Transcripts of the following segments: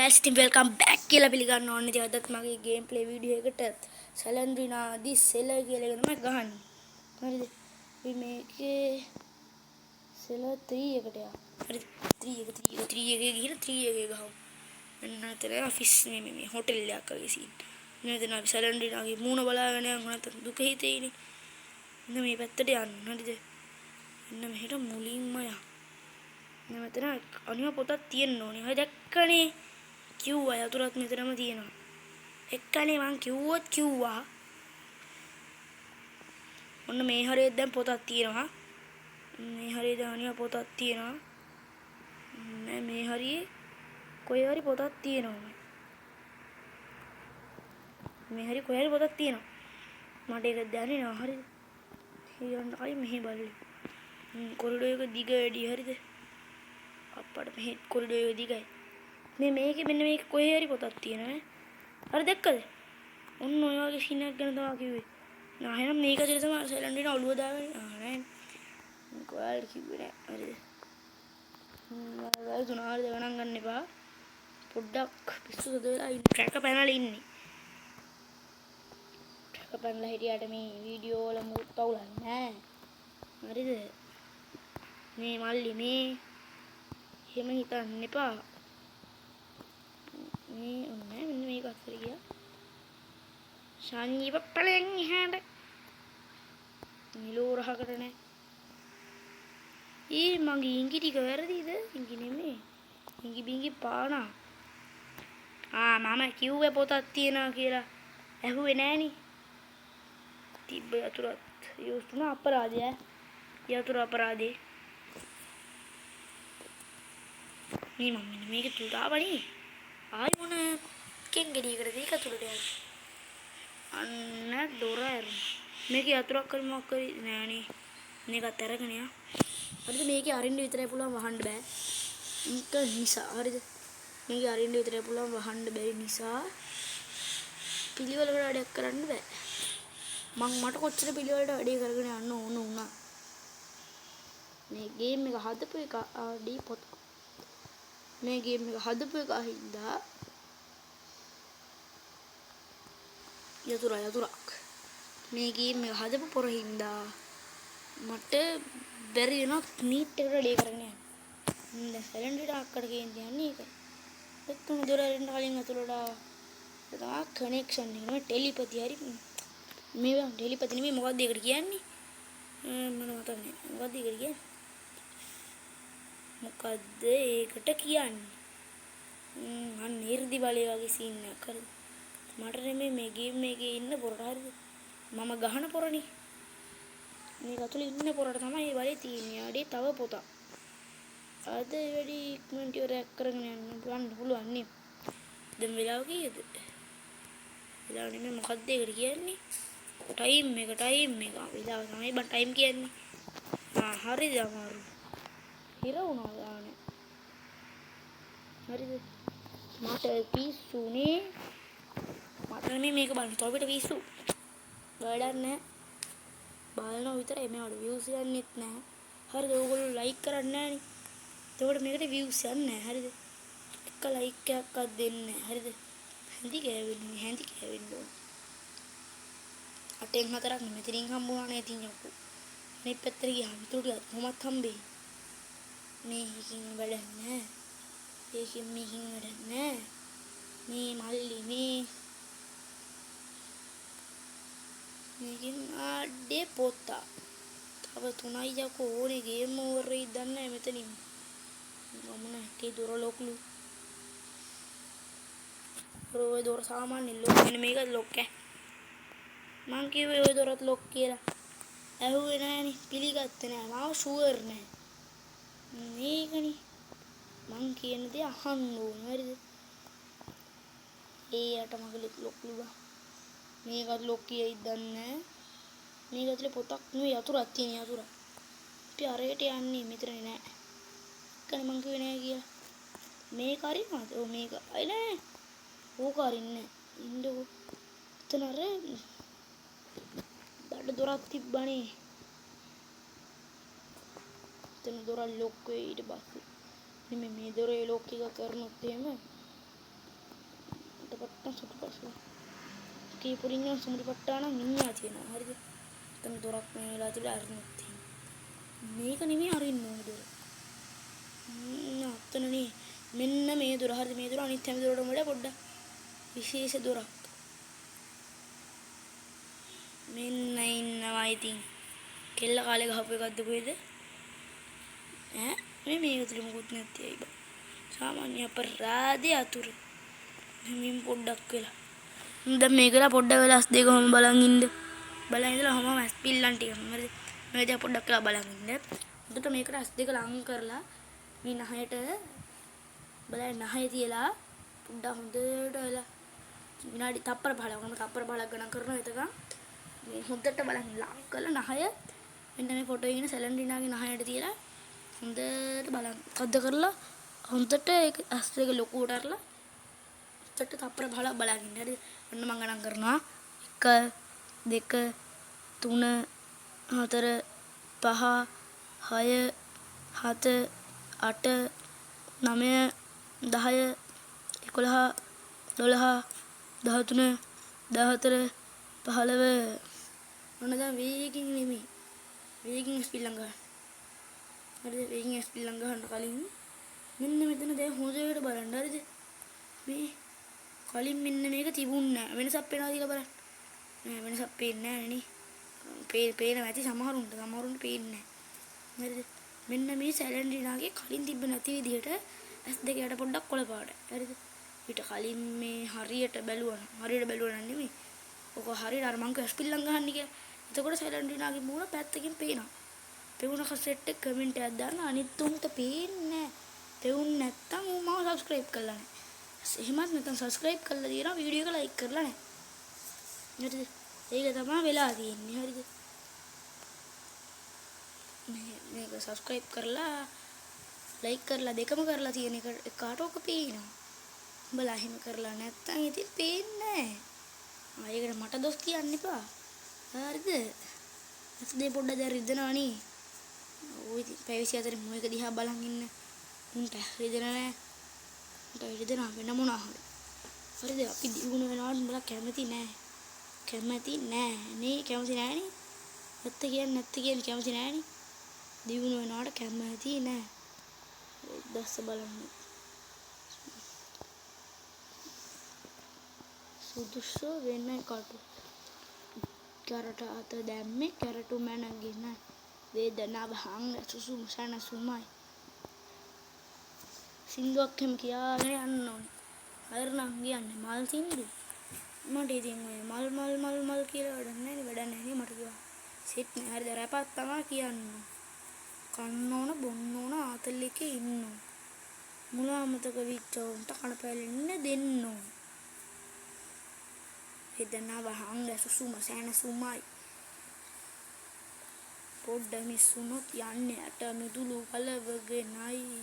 guys, team welcome back කියලා පිළිගන්න ඕනේ. ඉතින් අදත් මගේ ගේම් ප්ලේ වීඩියෝ එකට සැලන්ඩ්‍රිනා දි සෙලර් කියලා එක තමයි ගහන්නේ. හරිද? අපි මේකේ සෙලර් 3 එකට යමු. හරිද? 3 එකේ ගිහලා 3 එකේ ගහමු. මෙන්න අතර ඔෆිස් මේ හොටෙල් එකක් වගේ සීන්. නේද? අපි සැලන්ඩ්‍රිනාගේ මූණ බලාගෙන යමු. නැත්නම් දුක හිතේනේ. ඉන්න මේ පැත්තට යන්න. හරිද? ඉන්න මෙහෙට මුලින්ම යන්න. මෙතන අනිවා පොතක් තියෙන්න ඕනේ. හරි දැක්කනේ. කිව්වා යතුරත් මෙතනම තියෙනවා. එක්කනේ මං කිව්වා. ඔන්න මේ හරියට දැන් පොතක් තියෙනවා. මේ හරියට අනිවා පොතක් තියෙනවා. මේ හරියේ කොහේ හරි පොතක් තියෙනවා. මේ හරිය කොහේ හරි පොතක් තියෙනවා. මට ඒක දැනෙන්නේ නැහැ. හරිද? ඊයන් කලින් මෙහි බලන්න. කොරිඩෝ එක දිග වැඩි. හරිද? අප්පට මෙහි කොරිඩෝ එක දිගයි. මේකේ මෙන්න මේක කොහේ හරි පොතක් තියෙනවා. හරි දැක්කද? ඔන්න ඔය වගේ සීන් එකක් ගැන තමයි කිව්වේ. නා එහෙනම් මේක ඇතුලේ තමයි සැලන්ඩ්‍රිනා ඔළුව දාගෙන නෑ. කොහොල්ට කිව්වේ නෑ. හරිද? වල තුනාර ගණන් ගන්න එපා. පොඩ්ඩක් පිස්සු සද වෙලා ඉන්න. ට්‍රැකර් පැනලා ඉන්නේ. ට්‍රැකර් පැනලා හිටියට මේ වීඩියෝ වල මුත් පවුලක් නෑ. හරිද? මේ මල්ලි මේ එහෙම හිතන්න එපා. මේ ඔන්නේ මෙන්න මේක අස්සර ගියා. සංජීව පලෙන් එහාට. නිලෝ රහකට නෑ. මගේ ඉංගි ටික වැරදිද? ඉංගි නෙමෙයි. ඉංගි බිංගි පානා. මම කිව්වේ පොතක් තියනවා කියලා. ඇහුවේ නෑනේ. තිබ්බ යතුරත් යූස් තුන අපරාධය. යතුරු අපරාධේ. මේ මම මෙන්න මේක තුලට ආවනේ. ආයි මොන කෙන්ගෙඩියකටද ඒක තුලට යන්නේ. අන්න දොර ඇරුණා. මේක යතුරක් කර මොකක් කරි නෑනේ. මේකත් අරගෙන යා. හරිද මේකේ අරින්න විතරයි පුළුවන් වහන්න බෑ. ඒක නිසා හරිද? මේකේ අරින්න විතරයි පුළුවන් වහන්න බැරි නිසා පිළිවෙලකට වැඩක් කරන්න බෑ. මට කොච්චර පිළිවෙලට වැඩේ කරගෙන යන්න ඕන වුණා. මේ ගේම් එක හදපු එක ආඩි පොත් මේ ගේම් එක හදපු එක හින්දා යතුරක් මේ ගේම් එක හදපු පොර හින්දා මට බැරි වෙනක් නීට් එකට වැඩේ කරගෙන යන්න. දැන් සැලන්ඩ්‍රිනා අක්කට කියන්නේ ඒකයි. එක්කම දොර අරින්න කලින් අතුලට ආවා. කනෙක්ෂන් එක නෙමෙයි ටෙලිපති හරි මේ ටෙලිපති නෙමෙයි මොකක්ද ඒකට කියන්නේ? මම මතන්නේ. මොකක්ද ඒකට කියන්නේ? මොකද්ද ඒකට කියන්නේ? අන්න 이르දි බලය වගේ සීන් එකක් හරිද? මට නෙමෙයි මේ ගේම් එකේ ඉන්න පොරට හරිද? මම ගහන පොරනේ. මේක ඇතුලේ ඉන්න පොරට තමයි මේ බලේ තියෙන්නේ. ආඩේ තව පොතක්. අද වැඩි ඉක්මනට රැක් කරගෙන යන්න පුළුවන් නේ. දැන් වෙලාව කීයද? වෙලාව නෙමෙයි මොකද්ද ඒකට කියන්නේ? ටයිම් එක. වෙලාව තමයි බන් ටයිම් කියන්නේ. හරිද අමාරු. හිර වුණා ගානේ. හරිද? මට පිස්සුනේ. මට මේක බලන්න. තොපිට පිස්සු. වැඩක් නැහැ. බලනවා විතරයි මේවට views යන්නෙත් නැහැ. හරිද? ඕගොල්ලෝ like කරන්නේ නැහනේ. එතකොට මේකට views යන්නේ නැහැ. හරිද? එක like එකක්වත් දෙන්නේ නැහැ. හරිද? හැඳි කෑවෙන්න ඕන. 8න් 4ක් මෙතනින් හම්බුණා නේ ඉතින් යකෝ. මේ පැත්තට ගියාම තුඩියක් කොහොමත් හම්බෙයි. මේකින් වැඩක් නැහැ. මේකින් වැඩක් නැහැ. මේ මල්ලි මේකින් ආඩේ පොතා. තව 3යි යකෝ ඕනේ ගේම් ඕවර් වෙයිද දන්නේ නැහැ මෙතනින්. මම නැකේ දොර ලොක්ලු. ඔය දොර සාමාන්‍ය ලොක් වෙන මේක ලොක් ඈ. මං කිව්වේ ඔය දොරත් ලොක් කියලා. ඇහුවේ නෑනේ පිළිගත්තේ නෑ. මාව ෂුවර් නෑ. මේකනේ මං කියන දේ අහන්න ඕනේ. හරිද? යට මගලෙත් ලොක්ලු බා. මේකත් ලොක් කියයිද දන්නේ නෑ. මේක ඇතුලේ පොතක් නෙවෙයි යතුරක් තියෙන යතුරක්. අපි අරයට යන්නේ මෙතන නෑ. කන මං කිව්වේ නෑ කියලා. මේක අරින්නවද? ඔව් මේක. අය නෑ. ඕක අරින්නේ නෑ. ඉන්නකෝ. එතන අර බඩ දොරක් තිබ්බනේ. එතන දොර ලොක් වෙයි ඊට පස්සේ. මේ දොරේ ලොක් එක කරනොත් එහෙම නැත්තම් සතුටුපසු කීපුරින් යන සමුරුපට්ටානම් මිනිහා තියෙනවා. හරිද? එතන දොරක් මේ වෙලා තිබිලා අරින්නත් තියෙනවා. මේක නෙමෙයි අරින්න ඕනේ දොර. අතනනේ මෙන්න මේ දොර. හරිද? මේ දොර අනිත් හැම දොරටම වඩා පොඩ්ඩක් විශේෂ දොරක්. මෙන්න ඉන්නවා ඉතින්. කෙල්ල කාලේ ගහපු එකක්ද කොහෙද? මේ මේකතුළු මොකුත් නැති අය බා. සාමාන්‍ය අපරාධය අතුරු. මින් පොඩ්ඩක් වෙලා. දැන් මේකලා පොඩ්ඩක් වෙලා ඇස් දෙක කොහොම බලන් ඉන්න. බලන් ඉඳලා හැමෝම ඇස් පිල්ලන් ටික. හරිද? මේ දැන් පොඩ්ඩක් වෙලා බලන් ඉන්න. උඩට මේකට ඇස් දෙක ලං කරලා මේ නහයට බලන්න නහය තියලා පොඩ්ඩක් හොඳට වෙලා විනාඩි තප්පර 15ක් වගේ තප්පර 15ක් ගණන් කරනවා එතකන් මේ හොඳට බලන් ලං කරලා නහය මෙන්න මේ ෆොටෝ එකේ ඉන්න සැලන්ඩ්‍රිනාගේ නහයට තියලා හොඳට බලන්න. තද්ද කරලා හොඳට ඒක ඇස් දෙක ලොකුවට අරලා හොඳට තප්පර 15ක් බලන් ඉන්න. හරිද? ඔන්න මම ගණන් කරනවා 1 2 3 4 5 6 7 8 9 10 11 12 13 14 15 මොන දැන් වේගින් නෙමෙයි වේගින් ස්පීඩ් ගන්න. හරිද? වේගින් ස්පීඩ් ගන්න කලින් මෙන්න මෙතන දැන් හොඳට බලන්න. හරිද? මේ කලින් මෙන්න මේක තිබුණේ නැහැ. වෙනසක් පේනවද කියලා බලන්න. නෑ වෙනසක් පේන්නේ නැහැ නේ. පේන නැති සමහරුන්ට පේන්නේ නැහැ. හරිද? මෙන්න මේ සැලන්ඩ්‍රිනාගේ කලින් තිබ්බ නැති විදිහට ඇස් දෙක යට පොඩ්ඩක් කොළ පාටයි. හරිද? ඊට කලින් මේ හරියට බැලුවා නෙමෙයි. ඔක හරියට අර මං කිව්වා ස්පිල්ලම් ගහන්න කියලා. එතකොට සැලන්ඩ්‍රිනාගේ මූණ පැත්තකින් පේනවා. පෙවුනක සෙට් එක කමෙන්ට් එකක් දාන්න අනිත් උන්ට පේන්නේ නැහැ. පෙවුන් නැත්තම් ඌ මාව සබ්ස්ක්‍රයිබ් කරලා නැහැ. එහෙමත් නැත්නම් සබ්ස්ක්‍රයිබ් කරලා දිනවා වීඩියෝ එක ලයික් කරලා නැහැ. හරිද? ඒක තමයි වෙලා තියෙන්නේ. හරිද? මේක සබ්ස්ක්‍රයිබ් කරලා ලයික් කරලා දෙකම කරලා තියෙන එක එකාට ඔක පේනවා. උඹලා එහෙම කරලා නැත්තම් ඉතින් පේන්නේ නැහැ. ඒකට මට දොස් කියන්න එපා. හරිද? ඇස්දේ පොඩ්ඩක් දැන් රිදෙනවා නේ. ඔය ඉතින් පැවිසි අතරේ මොයක දිහා බලන් ඉන්න. උන්ට රිදෙන නැහැ. උන්ට රිදෙනවා වෙන මොනවා හරි. හරිද? අපි දිනුන වෙනවට උඹලා කැමති නැහැ. කැමති නැහැ නේ. කැමති නැහැ නේ. නැත්te කියන්නේ කැමති නැහැ නේ. දිනුන වෙනවට කැමති නැහැ. දැස්ස බලන්න. සුදුසු වෙන කටු. කරට අත දැම්මේ කරටු මැනගෙන වේදනාව හංග සුසුම සනසුමයි. සින්දුවක් එහෙම කියාගෙන යන්න ඕනේ. හරිනම් කියන්නේ මල් සින්දු. මට ඉතින් ඔය මල් කියලා වැඩක් නැහැ නේ මට කිව්වා. සෙට් නෑ. හරිද? රැපක් තමයි කියන්නේ. කන්න ඕන බොන්න ඕන ආතල් එකේ ඉන්න ඕන. මුල අමතක වෙච්ච උන්ට කන පැලෙන්න දෙන්න ඕන. වේදනාව හංග සුසුම සනසුමයි. පොඩ්ඩ මිස්සුනොත් යන්නේ ඇට මිදුළු කලවගෙනයි.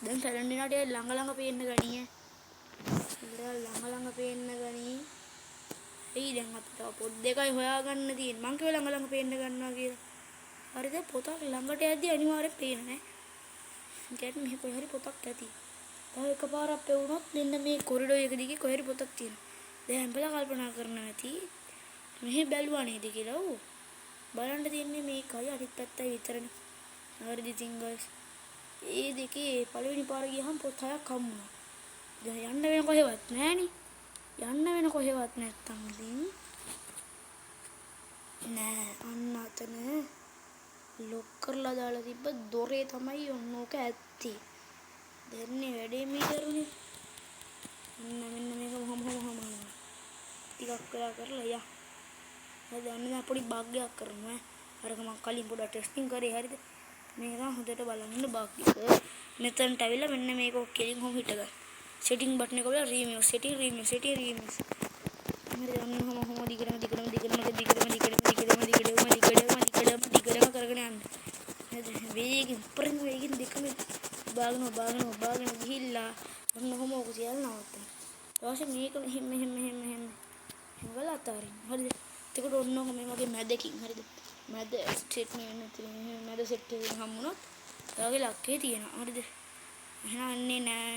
දැන් සැලන්ඩ්‍රිනාට ළඟ පේන්න ගනිය. ළඟ පේන්න ගනී. එයි දැන් අපිට පොත් දෙකයි හොයාගන්න තියෙන්නේ. මං කිව්වා ළඟ පේන්න ගන්නවා කියලා. හරිද? පොතක් ළඟට යද්දි අනිවාර්යෙන් පේන්නේ නැහැ. ගැට මෙහෙ කොහේ හරි පොතක් ඇති. තව එකපාරක් පෙවුනොත් මෙන්න මේ කොරිඩෝ එක දිගේ කොහේ හරි පොතක් තියෙනවා. දැන් හැමලා කල්පනා කරන්න නැති. මෙහෙ බැලුවා නේද කියලා. ඔව්. බලන්න තියෙන්නේ මේකයි අනිත් පැත්තයි විතරනේ. හරිද ඉතින් guys. ඒ දෙකේ පළවෙනි පාර ගියහම පොත් හයක් හම්බුණා. දැන් යන්න වෙන කොහෙවත් නැහනේ. යන්න වෙන කොහෙවත් නැත්තම් ඉතින් නෑ අන්න අතන ලොක් කරලා දාලා තිබ්බ දොරේ තමයි ඔන්නෝක ඇත්තේ. දැන්නේ වැඩේ මේ කරුනේ. මෙන්න මේක මොහොම ටිකක් වෙලා කරලා යන්න. දැන් මම පොඩි බග් එකක් කරනවා. අරක මම කලින් පොඩක් ටෙස්ටිං කරේ හරිද? මේක හොඳට බලන්න බග් එක. මෙතනට ඇවිල්ලා මෙන්න මේක කෙලින් හොම හිට ගන්න. सेटिंग बटन को बोला रीम्यूज सेटिंग हमारे हम दिगड़म करके वेगिन परंग वेगिन दिक्कत बागनो गिल्ला हम को चलना होता है तो ऐसे मेक हम गला तारी हर तेको दोनों को मैं मैदे की हर मैदे सेट में मैदे सेट हम आगे लाके दिए ना हर එහෙනම් අන්නේ නෑ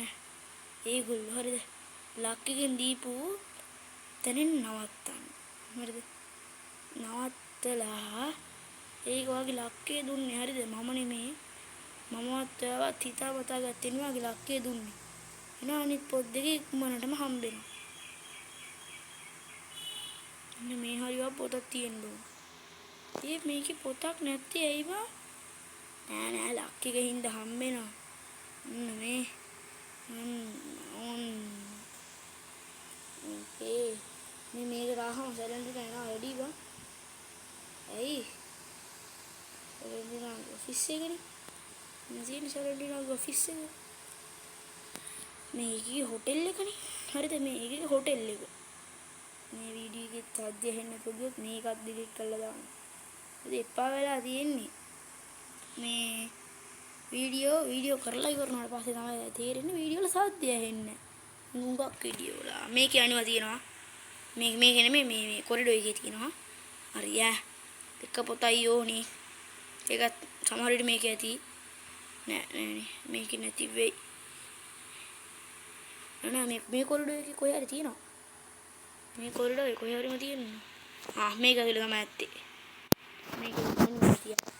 ඒගොල්ලෝ හරිද ලක්කෙන් දීපු තැනින් නවත්තන්න හරිද නවත්තලා ඒක වගේ ලක්කේ දුන්නේ හරිද මම නෙමේ මමවත් ඔයාවත් හිතාමතා ගත්තේ නෙමෙයි වගේ ලක්කේ දුන්නේ එහෙනම් අනිත් පොත් දෙක ඉක්මනටම හම්බෙනවා මෙන්න මේ හරියට පොතක් තියෙන්න ඕන ඒ මේකේ පොතක් නැත්තේ ඇයි බා නෑ ලක්කේ හින්දා හම්බෙනවා මේ ඕකේ මේක රාහම සැලෙන්ඩට එනවා රෙඩි බා ඇයි සැලෙන්ඩිනා ඔෆිස් එකනේ මම සැලෙන්ඩිනා ඔෆිස් එක මේකේ හොටෙල් එකනේ හරිද මේකේ හොටෙල් එක මේ වීඩියෝ එකේ සද්ද ඇහෙන්නේ නැතුව ගියොත් මේකත් ඩිලීට් කරලා දාන්න හරි එපා වෙලා තියෙන්නේ මේ වීඩියෝ කරලා ඉවරනාට පස්සේ තමයි තේරෙන්නේ වීඩියෝ වල සද්ද ඇහෙන්නේ මුඟක් වීඩියෝ වල මේකේ අනිවා තියෙනවා මේක නෙමෙයි මේ කොරිඩෝ එකේ තියෙනවා හරි එක පොතයි ඕනේ ඒකත් සමහර විට මේක ඇති නෑ මේක නැති වෙයි නෑ මේ කොරිඩෝ එකේ කොහේ හරි තියෙනවා මේ කොරිඩෝ එකේ කොහේ හරිම තියෙනවා මේක ඇතුලේ තමයි ඇත්තේ මේක මොනවා තියා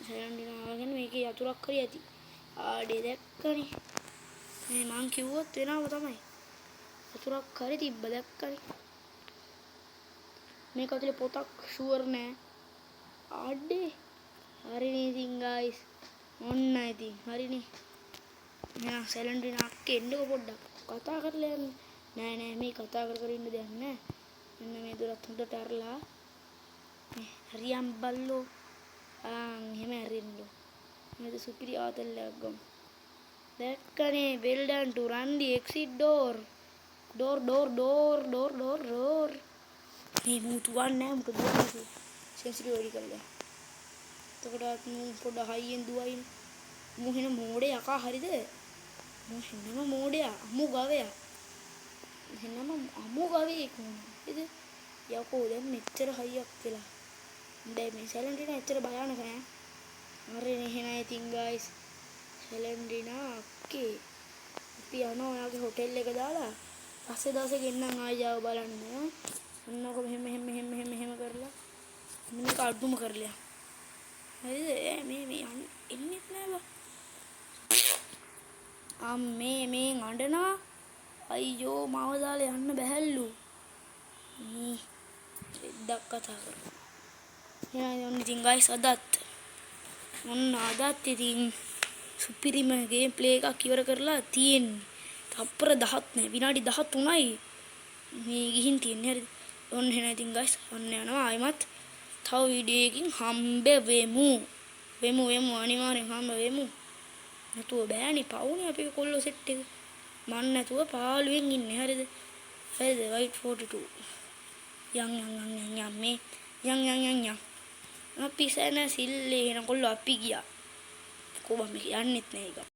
සැලෙන්ඩිනාගෙන මේකේ යතුරක් හරි ඇති ආඩේ දැක්කනේ මේ මං කිව්වොත් වෙනව තමයි යතුරක් හරි තිබ්බ දැක්කනේ මේක ඇතුලේ පොතක් ෂුවර් නෑ ආඩේ හරිනේ ඉතින් ගයිස් ඔන්න ඉතින් හරිනේ මම සැලෙන්ඩිනා අක්කේ එන්නකො පොඩ්ඩක් කතා කරලා යන්න නෑ මේ කතා කර ඉන්න දෙයක් නෑ මෙන්න මේ දොරත් හොඳට අරලා හරියම් බල්ලෝ එහෙම ඇරින්නලු මේක සුපිරි ආතල්ලයක් ගමු දැක්කනේ well done to run the exit door මේ මුතු වන්නේ මොකද දුවන්නේ සෙන්සිටිව් වැඩි කරලා එතකොට මු පොඩ හයියෙන් දුවයින් මු වෙන මෝඩේ යකා හරිද මු වෙනම මෝඩයා අමු ගවයා වෙනම අමු ගවයෙක් නේද යකෝ දැන් මෙච්චර හයියක් වෙලා දැන් මේ සැලෙන්ඩිනා එච්චර භයානක නෑ හරිනේ එහෙනම් ඉතින් ගයිස් සැලෙන්ඩිනා අක්කේ අපි යනවා ඔයාගේ හොටෙල් එක දාලා පස්සේ දවසේ ගෙන්නම් ආයෙ ආව බලන්න ඔන්නකො මෙහෙම කරලා මේක අඩුම කරලා හරිද මේ එන්නේ නැහැ බා මේ අඬනවා අයියෝ මාව දාලා යන්න බැහැලු මේ දෙද්දක් කතා කරා ඔන්න ඉතින් ගයිස් අදත් ඉතින් සුපිරිම ගේම් ප්ලේ එකක් ඉවර කරලා තියෙන්නේ. තප්පර 10ක් නෑ විනාඩි 13යි මේ ගිහින් තියෙන්නේ හරිද? ඔන්න එහෙනම් ඉතින් ගයිස් ඔන්න යනවා ආයිමත් තව වීඩියෝ එකකින් හම්බ වෙමු. අනිවාර්යෙන් හම්බ වෙමු. නැතුව බෑනේ පවුනේ අපේ කොල්ලෝ සෙට් එක. මන් නැතුව පාළුවෙන් ඉන්නේ හරිද? හරිද? white 42. යන් අපි සෑන සිල්ලේ එන කොල්ලෝ අපි ගියා කොබම යන්නෙත් නෑ ඒක